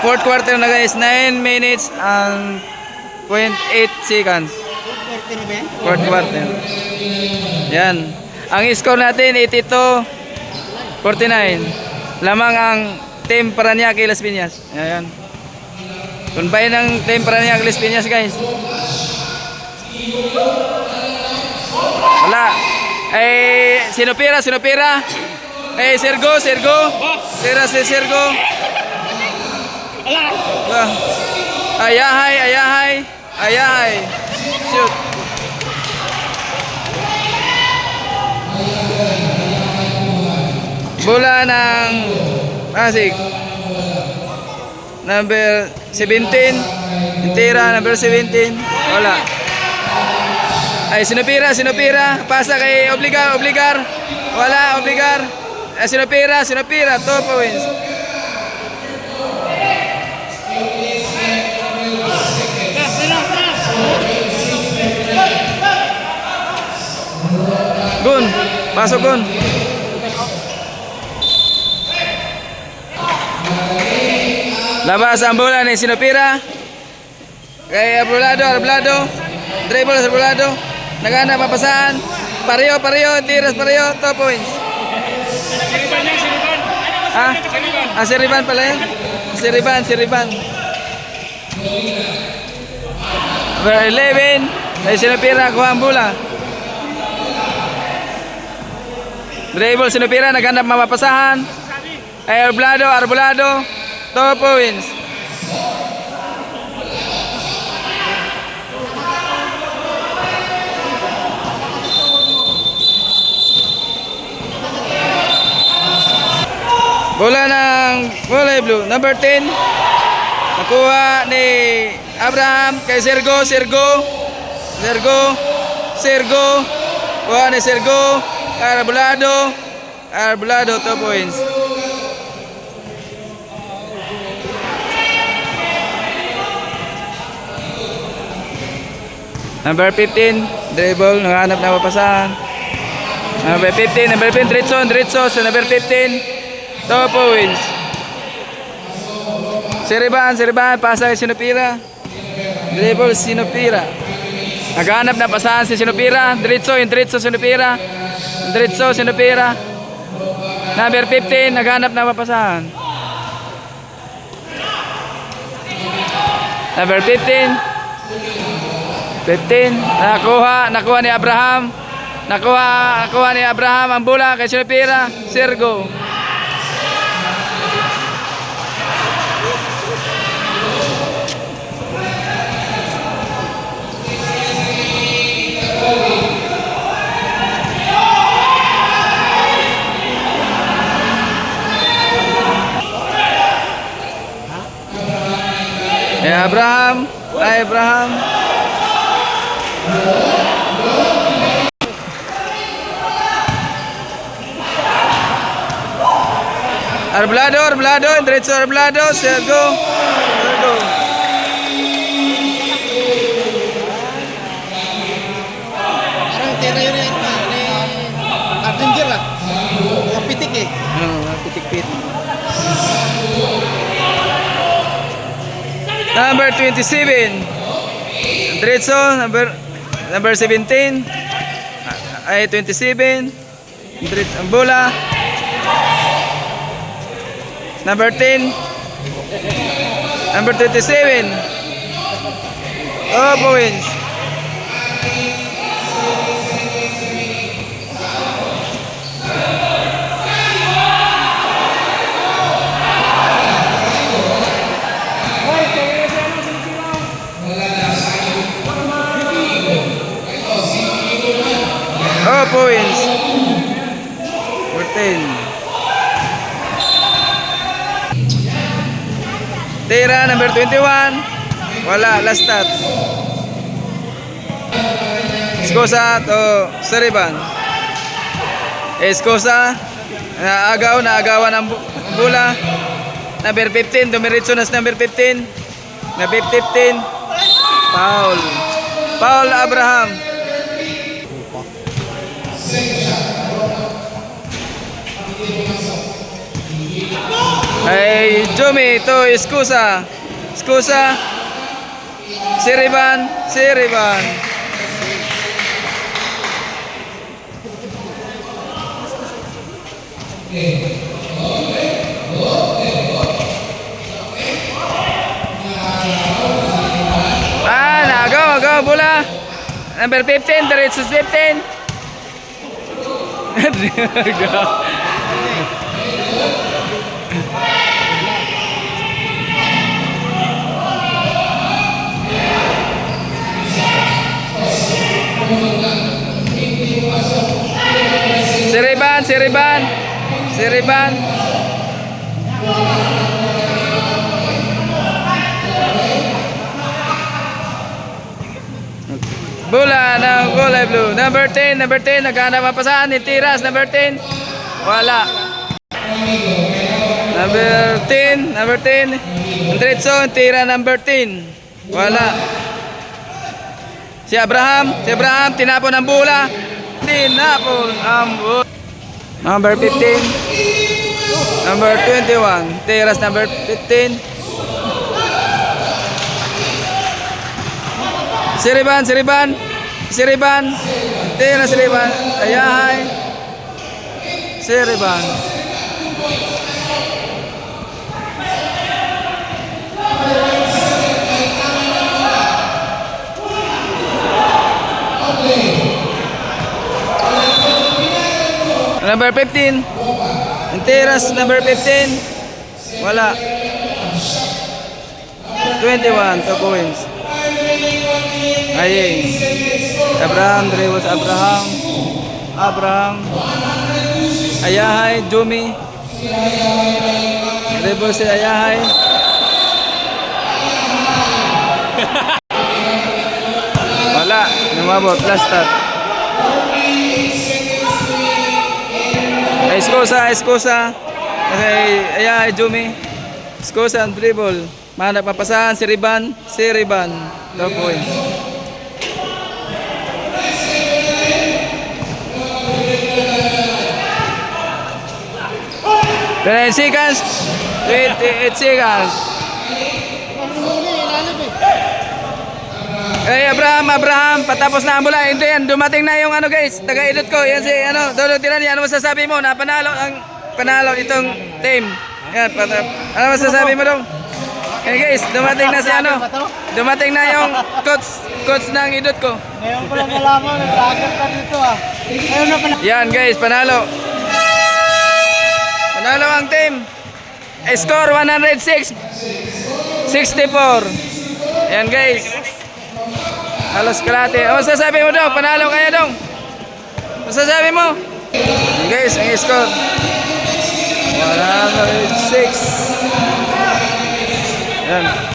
fourth quarter na guys, 9 minutes and 0.8 seconds. Fourth quarter. Yan. Ang score natin 82-49. Lamang ang Team Parañaque Las Piñas. Ayan. Combine ng Team Parañaque Las Piñas guys. Wala. Sinupira. Sergo. Tira si Sergo. Ayahay. Shoot. Bola ng Pasig. Number 17. Tira number 17. Wala. Sinupira. Pasa kay Obligar. Wala, Obligar. Sinupira. 2 points. Gun. Pasok Gun. Labas ang bola ni Sinupira. Kay Arbolado. Dribble Arbolado. Nagana papasahan. Pareho, tiras pareho, 2 points. Siriban pala yun. Siriban. Number 11. Ay Sinupira, kuha ang bola. Dribble Sinupira, naghanap mapapasahan. Ay Arbolado, 2 points. Bola ng Kulay Blue, number 10. Nakuha ni Abraham kay Sergo. Kuha ni Sergo. Arbolado, 2 points. Number 15, dribble, nanghanap na papasahan. Number 15, diretso sa number 15. 2 points. Siriban, pasa kay Sinupira. Dribble Sinupira. Naghanap na pasahan si Sinupira. Diretso Sinupira. Number 15, naghanap na papasahan. Number 15, nakuha ni Abraham. Nakuha ni Abraham ang bola kay Sinupira. Sergo. Abraham. Arbolado, diretso Arbolado, Sergo. Parang tira yun ni Ardinger Pitik eh. Pitik. Number 27. Diretso, number 17. Ay 27. Diretso ang bola. Number 10. Number 27. 2 points. Points. 14. Tira number 21. Wala, last start. Escosa to Siriban. Escosa naagawan ang bola. Number 15, dumiretso na sa number 15. Number 15. Foul Abraham. Ay, Jumi, ito, Iskusa. Iskusa. Siriban. Siriban. Go, bola. Number 15, Doritos 15. Siriban, Siriban. Siriban. Bola ng kulay blue. Number 10, naghanap mapasahan ni Tiras, number 10. Wala. Number 10. Andretso, tira number 10. Wala. Si Abraham, tinapon ang bola. Tinapon ang bola. Number 15. Number 21. Tiras number 15. Siriban. Tira Siriban. Ayahay. Siriban. Number 15. Tiras number 15. Wala. 21 to points. Ayeng. Abraham, dribbles Abraham. Ayahay, Jumi. Dribbles si Ayahay. Wala, lumabot, last start. Escosa. Ayahay, Jumi. Escosa, dribble. Manap papasahan, Siriban. 2 points. 28 seconds. 28 seconds. Hey, Abraham, patapos na ang bola. Ito yan, dumating na yung guys, taga-edit ko. Yan si Dolo Tirani. Ano masasabi mo na panalo itong team? Yan, ano masasabi mo dong? Hey guys, dumating na si dumating na yung coach ng edit ko. Ngayon ko lang nalaman, nag-vlogger ka dito Ngayon na pala. Yan guys, panalo. Panalo ang team. Score 106-64. Yan guys. Halos kalate. Ano masasabi mo dong? Panalo kaya dong? Masasabi mo? Yan guys, ang score 106. Yan.